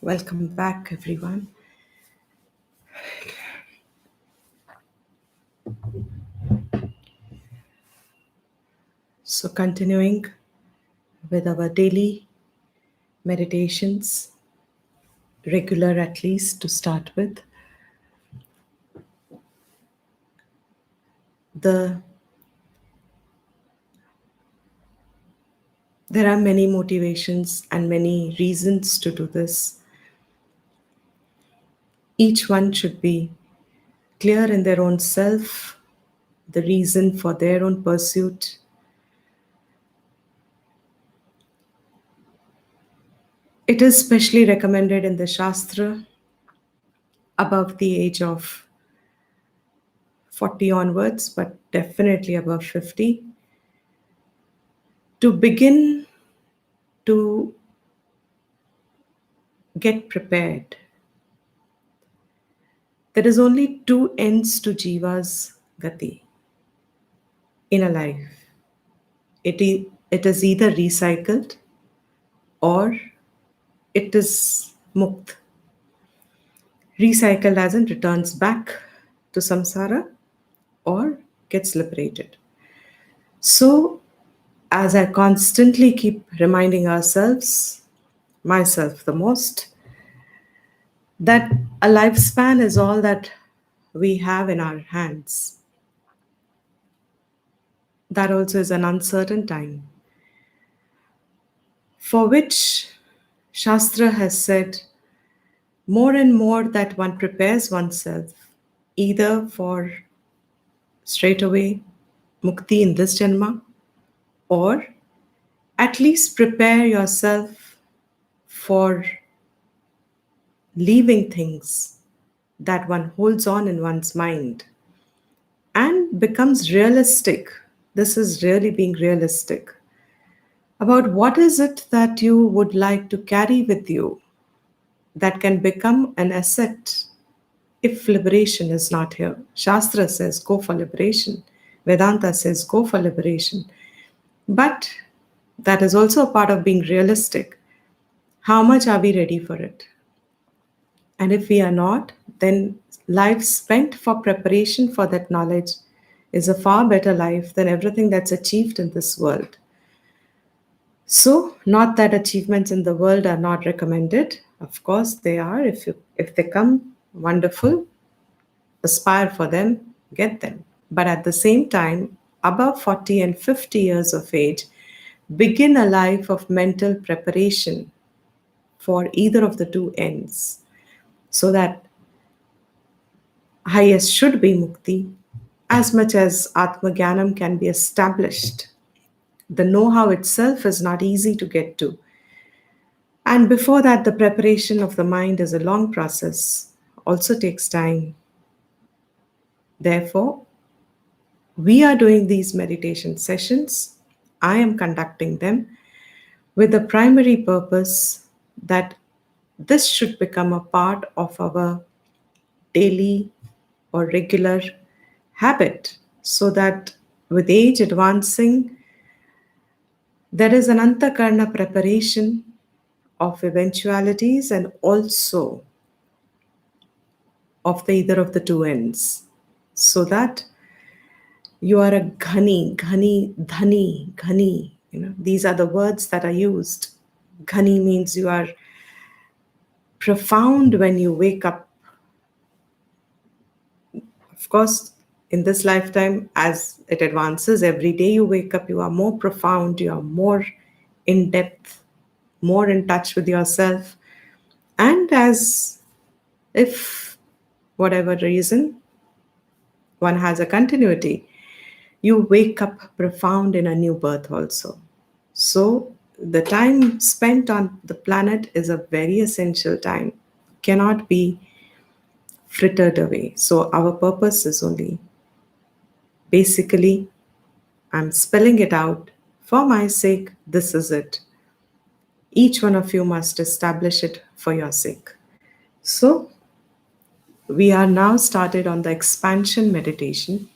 Welcome back, everyone. So, continuing with our daily meditations, regular at least to start with, the there are many motivations and many reasons to do this. Each one should be clear in their own self, the reason for their own pursuit. It is specially recommended in the Shastra above the age of 40 onwards, but definitely above 50, to begin to get prepared. There is only two ends to Jiva's gati in a life. It is either recycled or it is mukt. Recycled as in returns back to samsara or gets liberated. So, as I constantly keep reminding ourselves, myself the most, that a lifespan is all that we have in our hands. That also is an uncertain time, for which Shastra has said more and more that one prepares oneself either for straightaway mukti in this janma, or at least prepare yourself for leaving things that one holds on in one's mind and becomes realistic. This is really being realistic about what is it that you would like to carry with you that can become an asset if liberation is not here. Shastra says go for liberation. Vedanta says go for liberation. But that is also a part of being realistic. How much are we ready for it? And if we are not, then life spent for preparation for that knowledge is a far better life than everything that's achieved in this world. So, not that achievements in the world are not recommended. Of course, they are. If they come, wonderful. Aspire for them, get them. But at the same time, above 40 and 50 years of age, begin a life of mental preparation for either of the two ends, so that highest should be mukti, as much as Atmagyanam can be established. The know how itself is not easy to get to. And before that, the preparation of the mind is a long process, also takes time. Therefore, we are doing these meditation sessions. I am conducting them with the primary purpose that this should become a part of our daily or regular habit, so that with age advancing, there is an antakarna preparation of eventualities and also of the either of the two ends, so that you are a ghani, dhani. These are the words that are used. Ghani means you are profound when you wake up. Of course, in this lifetime, as it advances, every day you wake up, you are more profound, you are more in depth, more in touch with yourself. And as if, whatever reason, one has a continuity, you wake up profound in a new birth also. So, the time spent on the planet is a very essential time, cannot be frittered away. So, our purpose is only basically, I'm spelling it out for my sake, this is it. Each one of you must establish it for your sake. So, we are now started on the expansion meditation.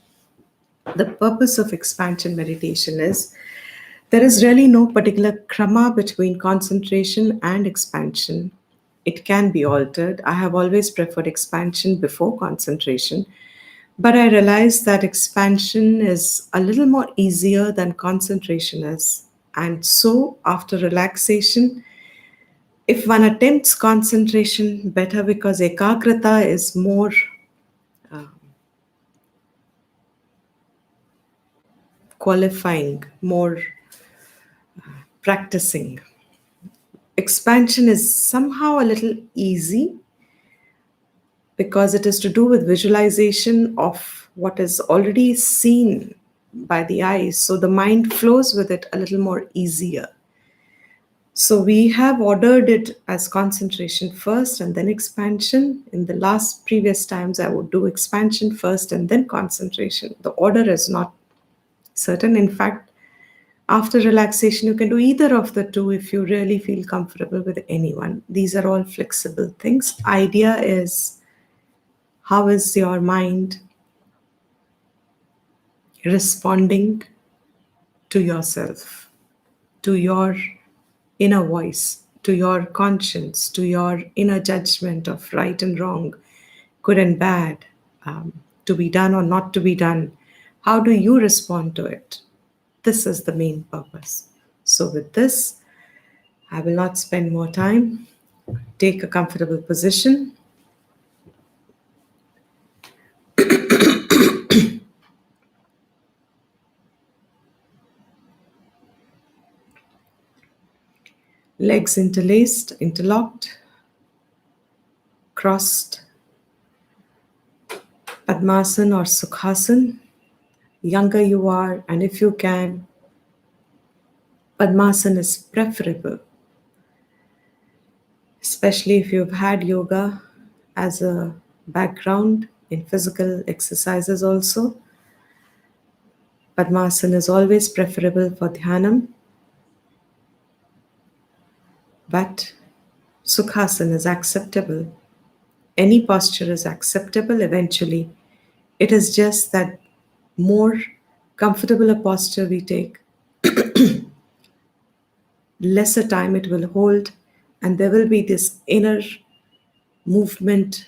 The purpose of expansion meditation is there is really no particular krama between concentration and expansion. It can be altered. I have always preferred expansion before concentration, but I realized that expansion is a little more easier than concentration is. And so, after relaxation, if one attempts concentration, better, because ekagrata is more qualifying, more practicing. Expansion is somehow a little easy because it is to do with visualization of what is already seen by the eyes. So the mind flows with it a little more easier. So we have ordered it as concentration first and then expansion. In the last previous times, I would do expansion first and then concentration. The order is not certain. In fact, after relaxation, you can do either of the two if you really feel comfortable with anyone. These are all flexible things. Idea is, how is your mind responding to yourself, to your inner voice, to your conscience, to your inner judgment of right and wrong, good and bad, to be done or not to be done. How do you respond to it? This is the main purpose. So, with this, I will not spend more time. Take a comfortable position. Legs interlaced, interlocked, crossed, Padmasana or Sukhasana. Younger you are, and if you can, Padmasana is preferable, especially if you've had yoga as a background in physical exercises also. Padmasana is always preferable for dhyanam, but Sukhasana is acceptable. Any posture is acceptable eventually. It is just that more comfortable a posture we take, lesser time it will hold, and there will be this inner movement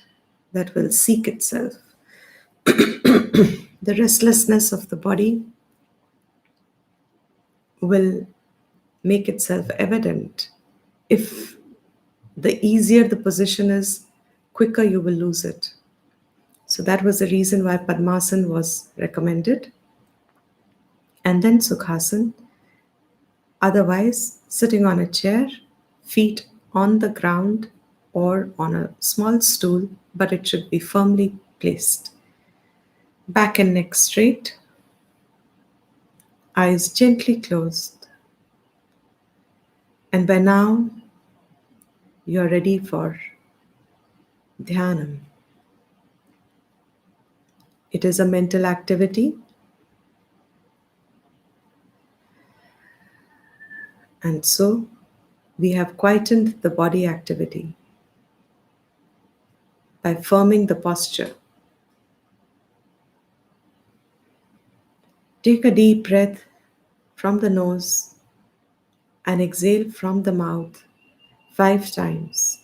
that will seek itself. The restlessness of the body will make itself evident. If the easier the position is, quicker you will lose it. So that was the reason why Padmasana was recommended. And then Sukhasana. Otherwise, sitting on a chair, feet on the ground or on a small stool, but it should be firmly placed. Back and neck straight, eyes gently closed. And by now, you are ready for Dhyanam. It is a mental activity, and so we have quietened the body activity by firming the posture. Take a deep breath from the nose and exhale from the mouth 5 times.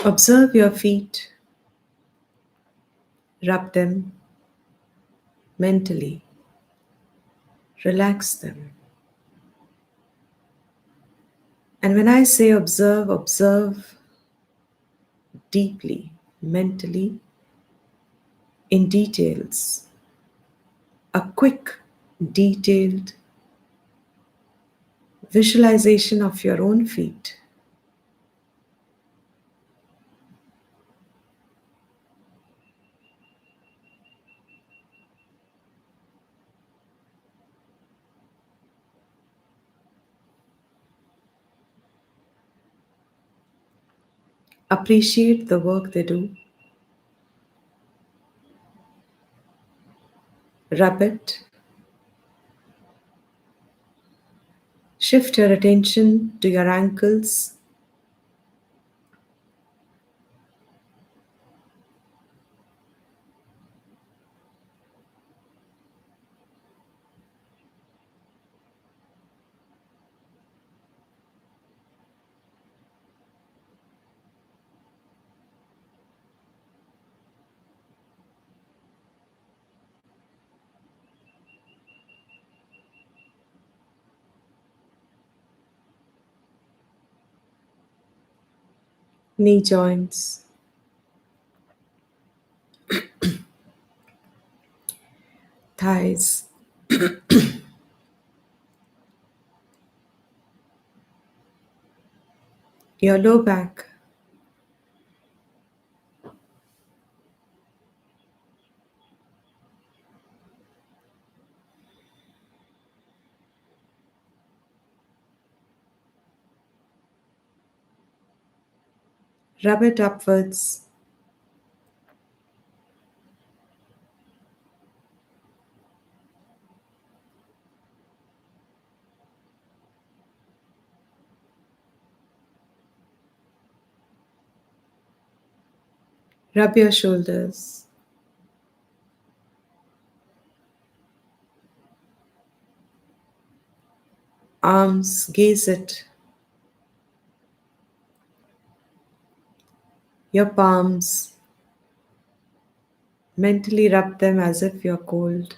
Observe your feet, rub them mentally, relax them. And when I say observe, observe deeply, mentally, in details. A quick, detailed visualization of your own feet. Appreciate the work they do. Rub it. Shift your attention to your ankles. Knee joints, thighs, your low back. Rub it upwards. Rub your shoulders. Arms, gaze it. Your palms, mentally rub them as if you're cold.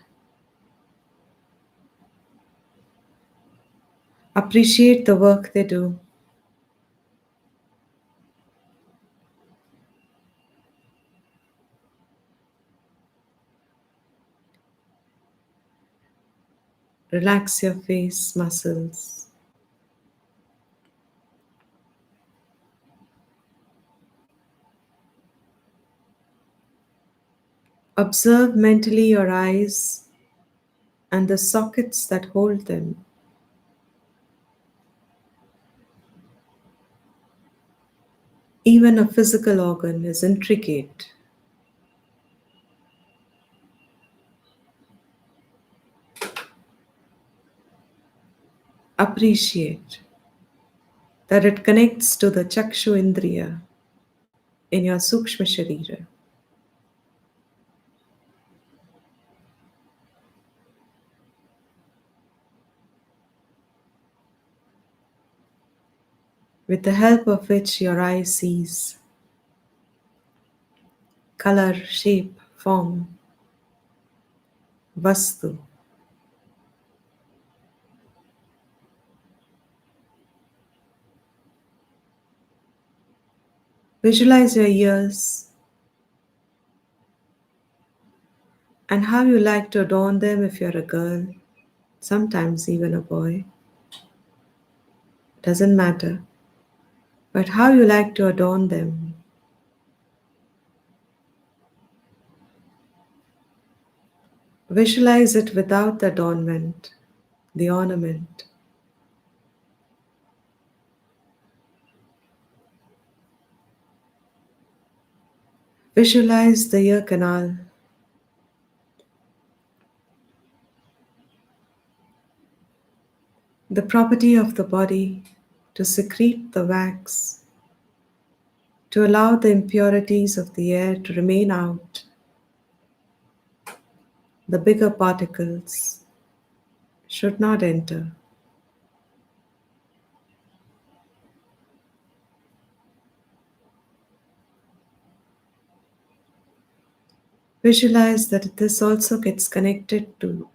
Appreciate the work they do. Relax your face muscles. Observe mentally your eyes and the sockets that hold them. Even a physical organ is intricate. Appreciate that it connects to the Chakshu Indriya in your Sukshma Sharira. With the help of which your eye sees color, shape, form, vastu. Visualize your ears and how you like to adorn them if you're a girl, sometimes even a boy. Doesn't matter. But how you like to adorn them. Visualize it without the adornment, the ornament. Visualize the ear canal. The property of the body to secrete the wax, to allow the impurities of the air to remain out, the bigger particles should not enter. Visualize that this also gets connected to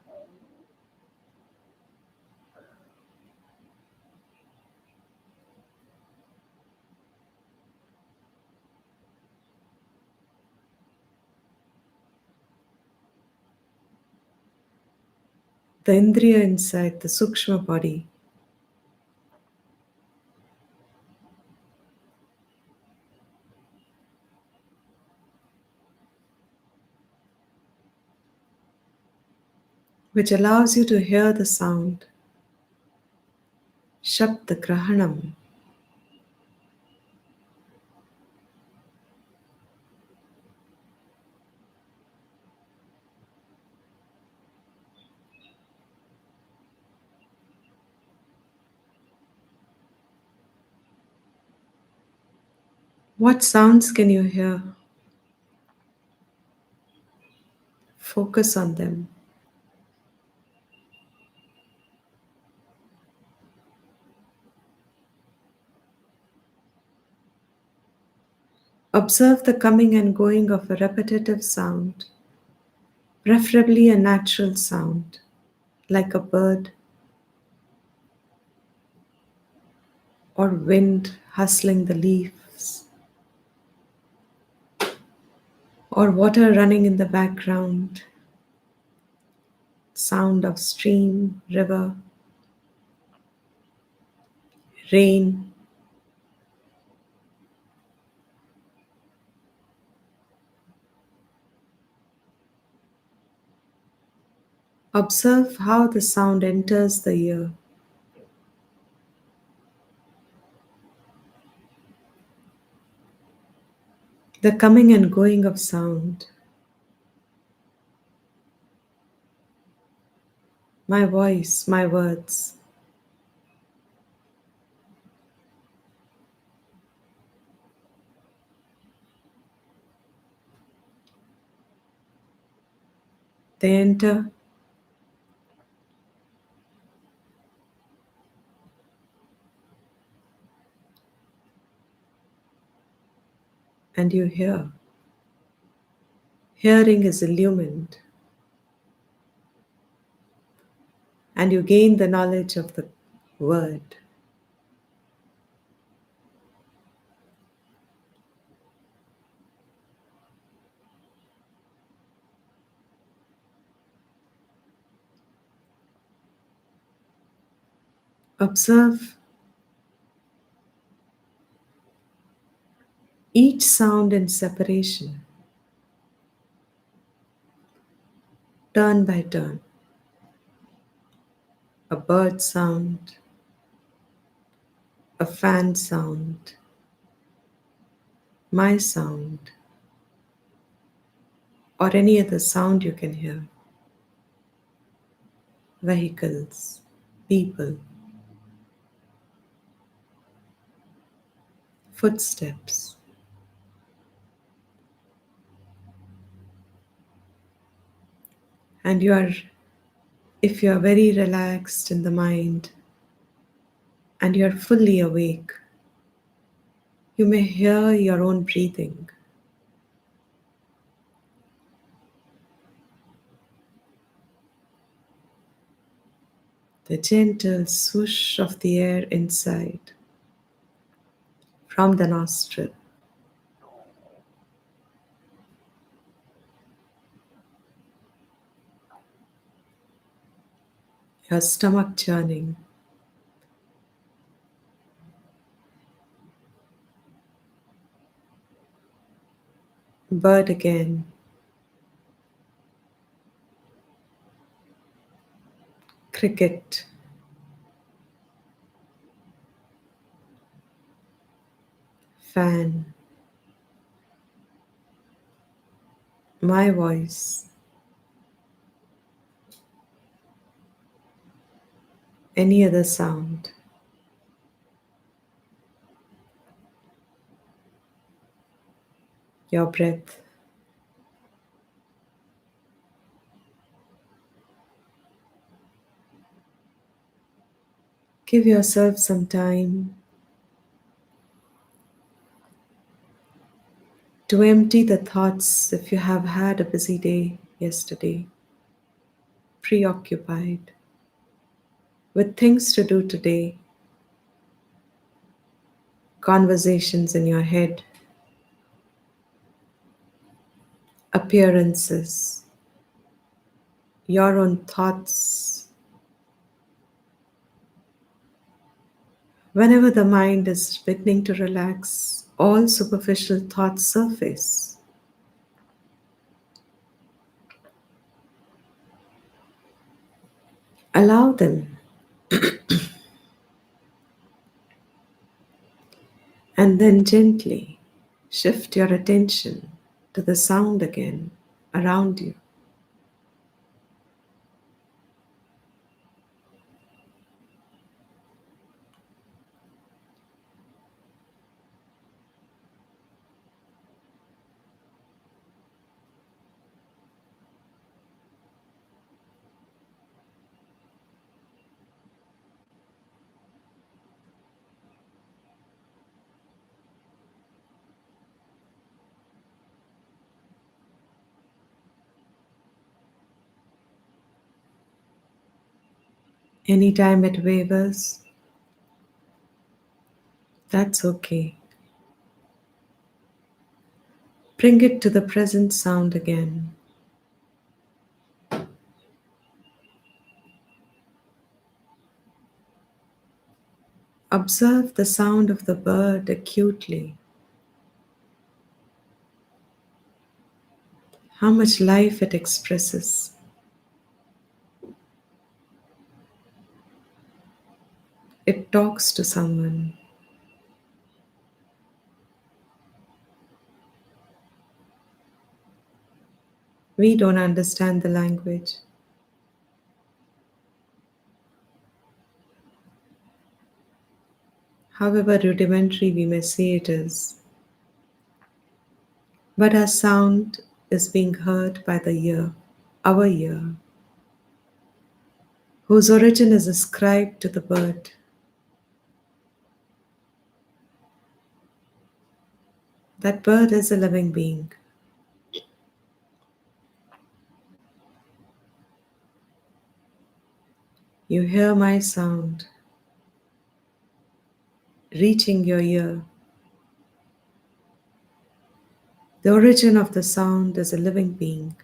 the Indriya inside the Sukshma body. Which allows you to hear the sound, Shabda Grahanam. What sounds can you hear? Focus on them. Observe the coming and going of a repetitive sound, preferably a natural sound, like a bird or wind hustling the leaves, or water running in the background, sound of stream, river, rain. Observe how the sound enters the ear. The coming and going of sound. My voice, my words. They enter and you hear. Hearing is illumined, and you gain the knowledge of the word. Observe each sound in separation, turn by turn. A bird sound, a fan sound, my sound, or any other sound you can hear. Vehicles, people, footsteps. And if you are very relaxed in the mind and you are fully awake, you may hear your own breathing. The gentle swoosh of the air inside from the nostril, your stomach churning, bird again, cricket, fan, my voice, any other sound, your breath. Give yourself some time to empty the thoughts if you have had a busy day yesterday, preoccupied with things to do today, conversations in your head, appearances, your own thoughts. Whenever the mind is beginning to relax, all superficial thoughts surface. Allow them, and then gently shift your attention to the sound again around you. Anytime it wavers, that's okay. Bring it to the present sound again. Observe the sound of the bird acutely, how much life it expresses. It talks to someone. We don't understand the language, however rudimentary we may say it is, but our sound is being heard by the ear, our ear, whose origin is ascribed to the bird. That bird is a living being. You hear my sound reaching your ear. The origin of the sound is a living being.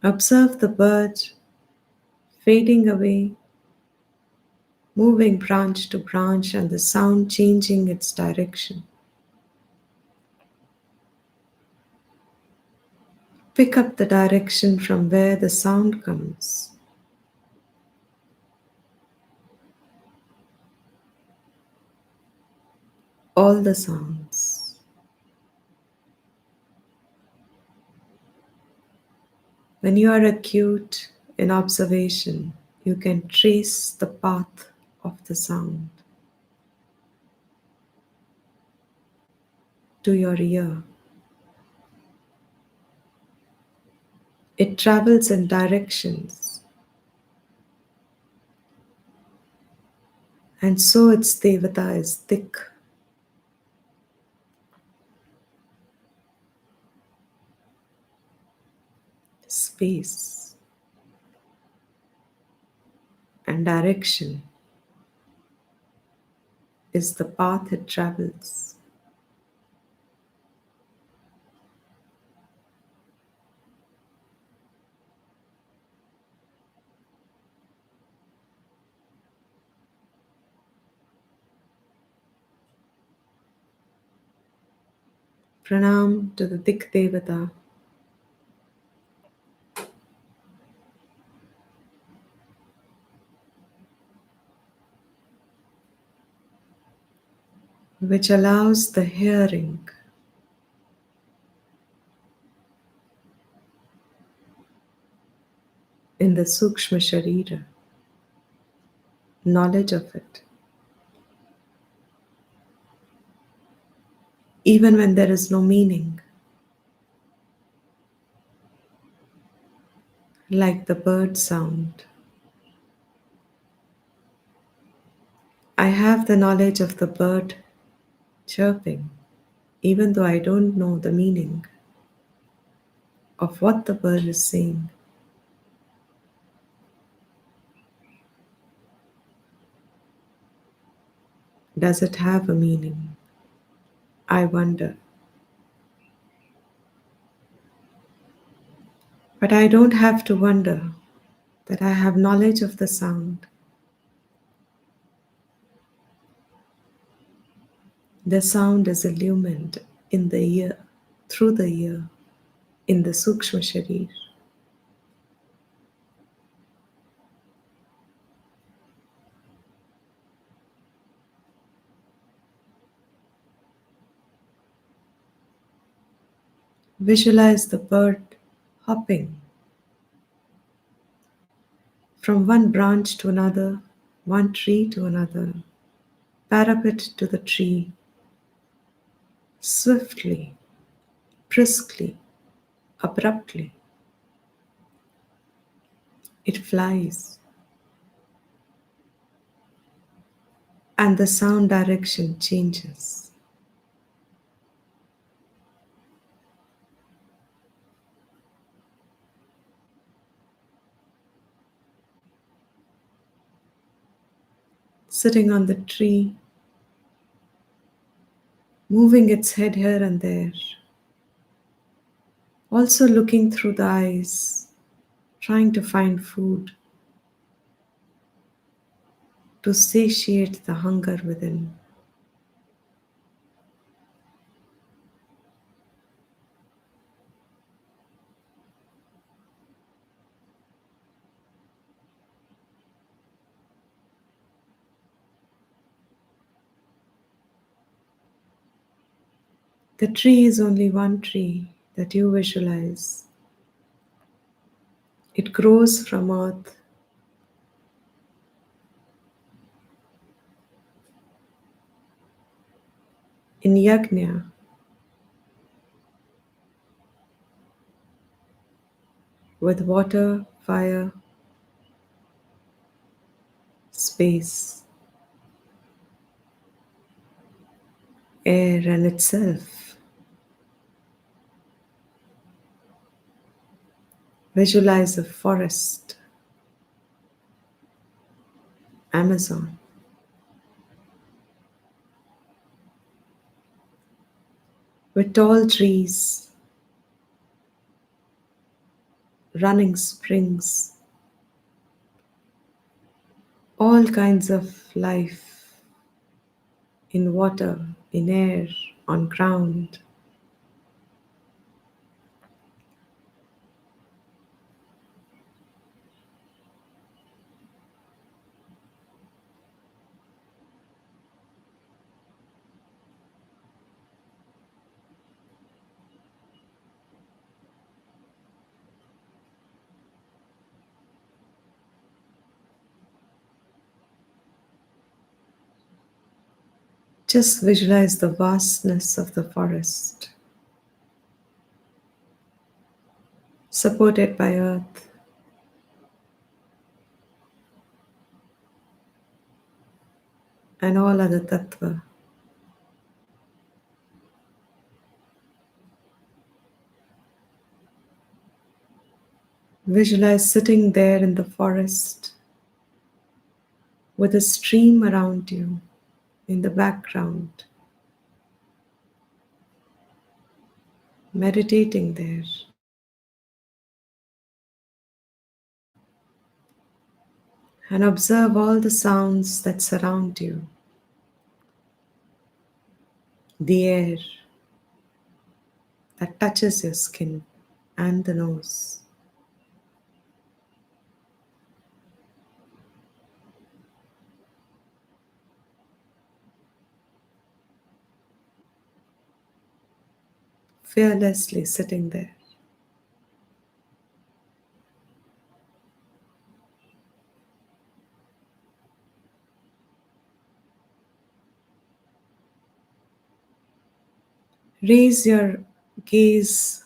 Observe the bird fading away, moving branch to branch, and the sound changing its direction. Pick up the direction from where the sound comes. All the sounds. When you are acute in observation, you can trace the path of the sound to your ear. It travels in directions, and so its devata is thick, space, and direction is the path it travels. Pranam to the Dik Devata. Which allows the hearing in the Sukshma Sharira, knowledge of it, even when there is no meaning, like the bird sound. I have the knowledge of the bird chirping, even though I don't know the meaning of what the bird is saying. Does it have a meaning? I wonder. But I don't have to wonder that I have knowledge of the sound. The sound is illumined in the ear, through the ear, in the Sukshma Sharir. Visualize the bird hopping from one branch to another, one tree to another, parapet to the tree, swiftly, briskly, abruptly. It flies. and the sound direction changes. Sitting on the tree, moving its head here and there, also looking through the eyes, trying to find food to satiate the hunger within. The tree is only one tree that you visualize. It grows from earth in yajna, with water, fire, space, air, and itself. Visualize a forest, Amazon, with tall trees, running springs, all kinds of life in water, in air, on ground. Just visualize the vastness of the forest, supported by earth, and all other tattva. Visualize sitting there in the forest with a stream around you in the background, meditating there. And observe all the sounds that surround you, the air that touches your skin and the nose. Fearlessly sitting there. Raise your gaze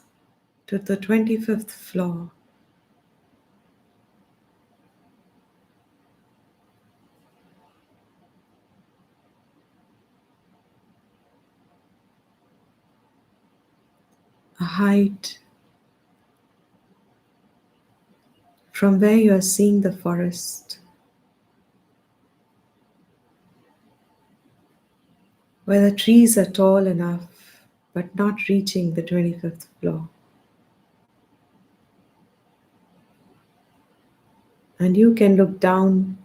to the 25th floor. A height from where you are seeing the forest, where the trees are tall enough but not reaching the 25th floor. And you can look down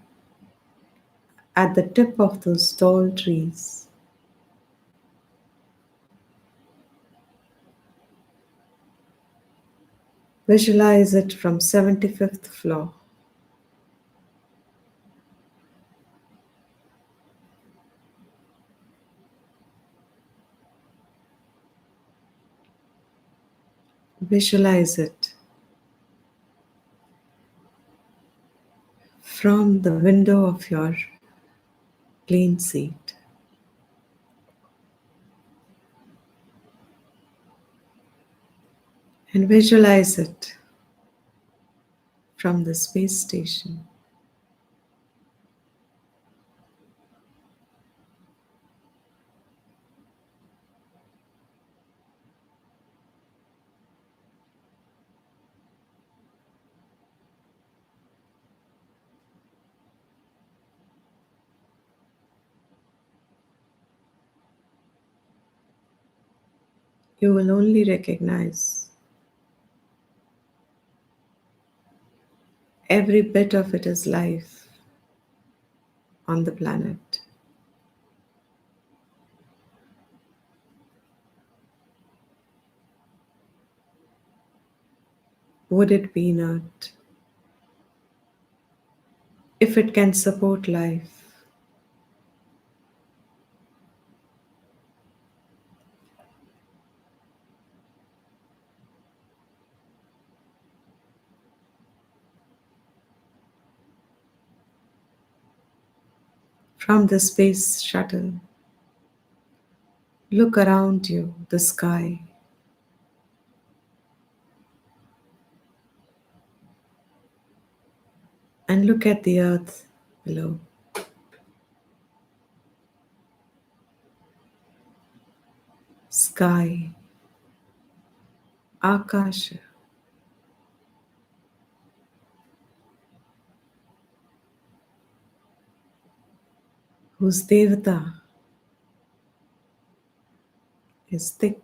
at the tip of those tall trees. Visualize it from 75th floor. Visualize it from the window of your plane seat. And visualize it from the space station. you will only recognize every bit of it is life on the planet. Would it be inert? If it can support life, from the space shuttle, look around you, the sky, and look at the earth below. Sky, Akasha, whose Devata is thick,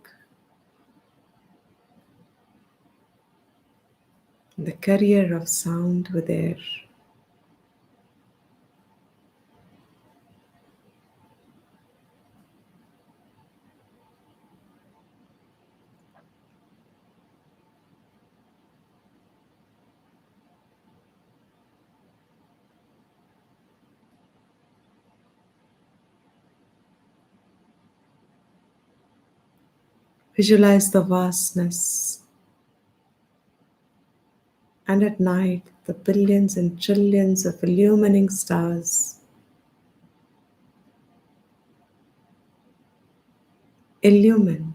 the carrier of sound with air. Visualize the vastness, and at night, the billions and trillions of illumining stars, illumined.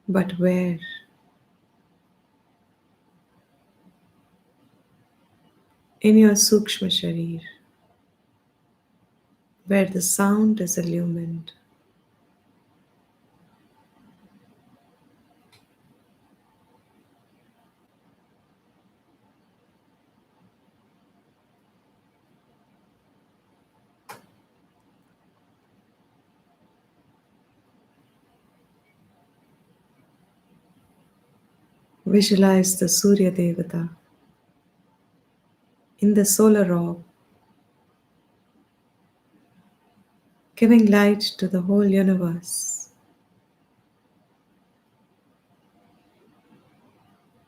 But where? In your Sukshma Sharir, where the sound is illumined. Visualize the Surya Devata in the solar orb, giving light to the whole universe,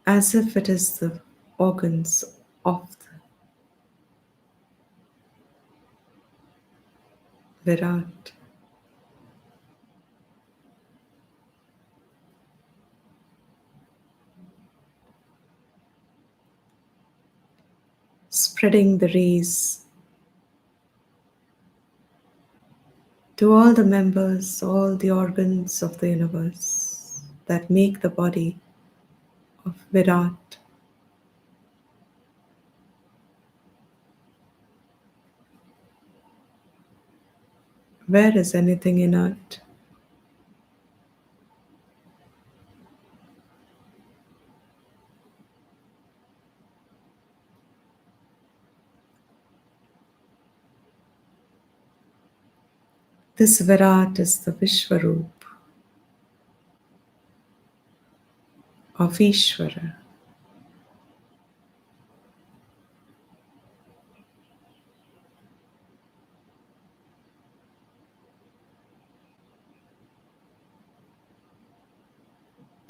as if it is the organs of the Virat. Spreading the rays to all the members, all the organs of the universe that make the body of Virat. Where is anything inert? This Virat is the Vishwaroop of Ishvara.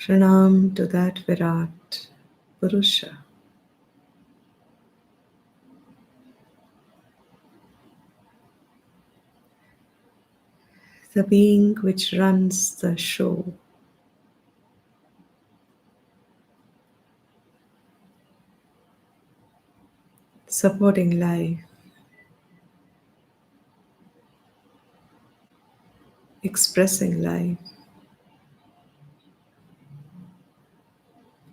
Pranam to that Virat Purusha, the being which runs the show, supporting life, expressing life,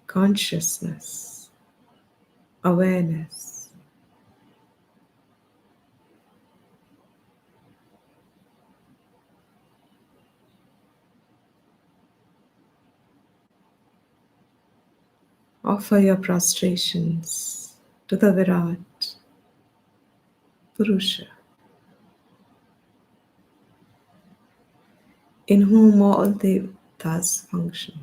consciousness, awareness. Offer your prostrations to the Virat Purusha. in whom all devtas function,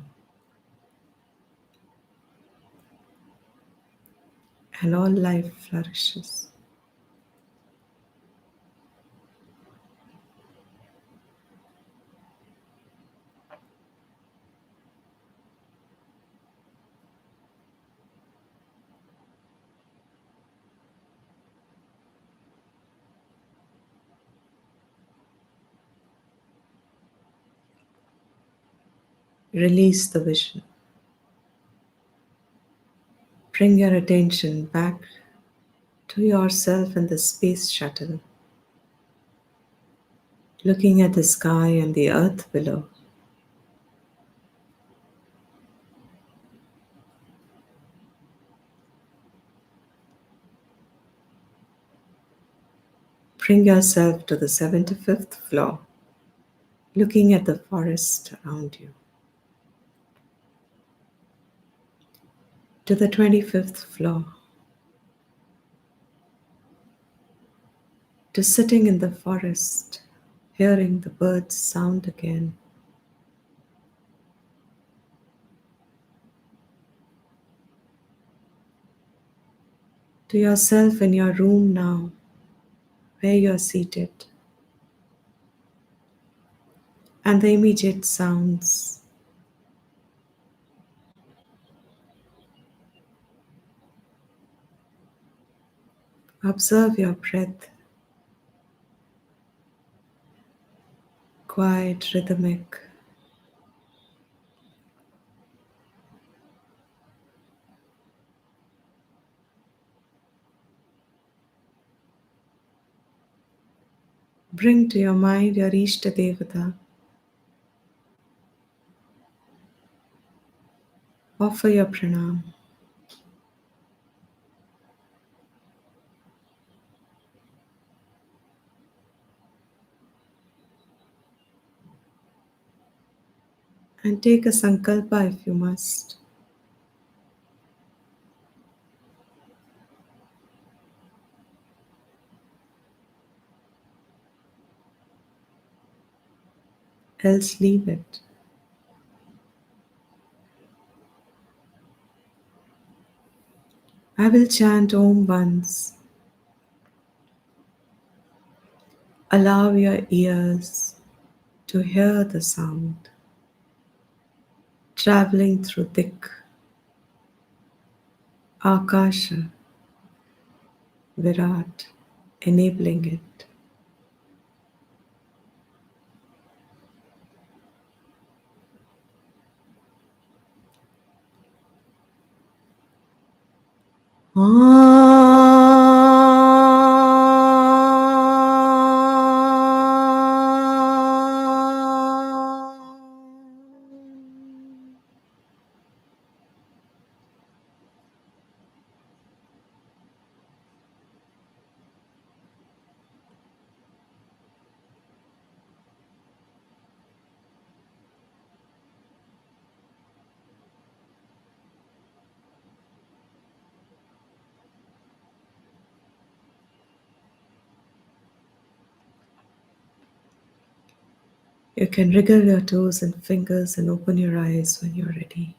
and all life flourishes. Release the vision. Bring your attention back to yourself in the space shuttle, looking at the sky and the earth below. Bring yourself to the 75th floor, looking at the forest around you. To the 25th floor, to sitting in the forest, hearing the birds sound again. To yourself in your room now, where you are seated, and the immediate sounds. Observe your breath, quiet, rhythmic. Bring to your mind your Ishta Devata. Offer your pranam. And take a sankalpa if you must. Else leave it. I will chant Om once. Allow your ears to hear the sound traveling through thick Akasha, Virat, enabling it. You can wriggle your toes and fingers and open your eyes when you're ready.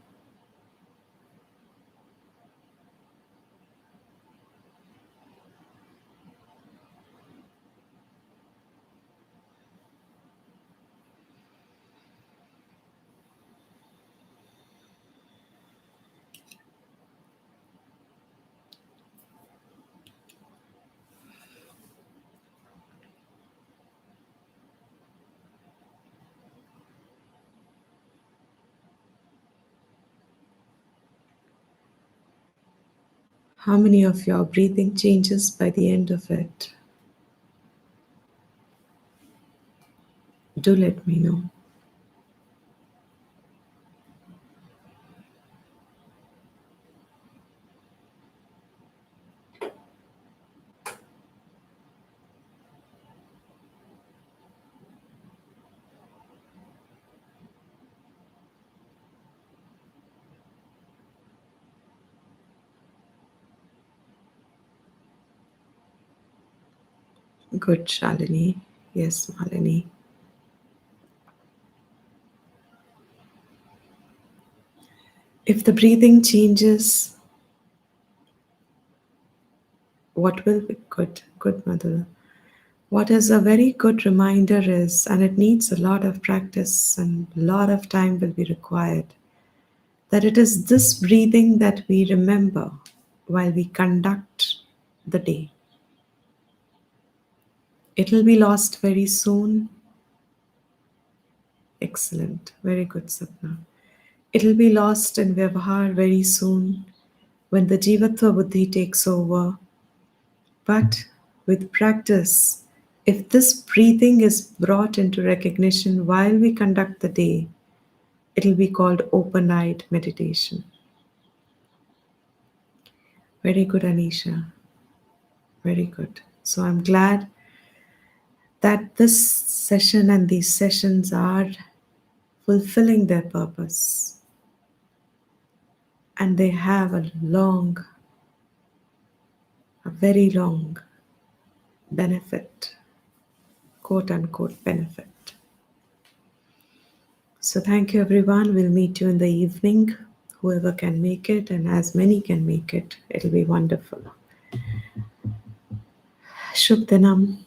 How many of your breathing changes by the end of it? Do let me know. Good, Shalini. Yes, Malini. If the breathing changes, what will be good? Good, Madhura. What is a very good reminder is, and it needs a lot of practice and a lot of time will be required, that it is this breathing that we remember while we conduct the day. It'll be lost very soon. Excellent. Very good, Sapna. It'll be lost in Vyavahar very soon when the Jivatva Buddhi takes over. But with practice, if this breathing is brought into recognition while we conduct the day, it'll be called open eyed meditation. Very good, Anisha. Very good. So I'm glad that this session and these sessions are fulfilling their purpose and they have a very long benefit, quote unquote benefit. So thank you everyone. We'll meet you in the evening. Whoever can make it and as many can make it, it'll be wonderful. Shubh Dinam.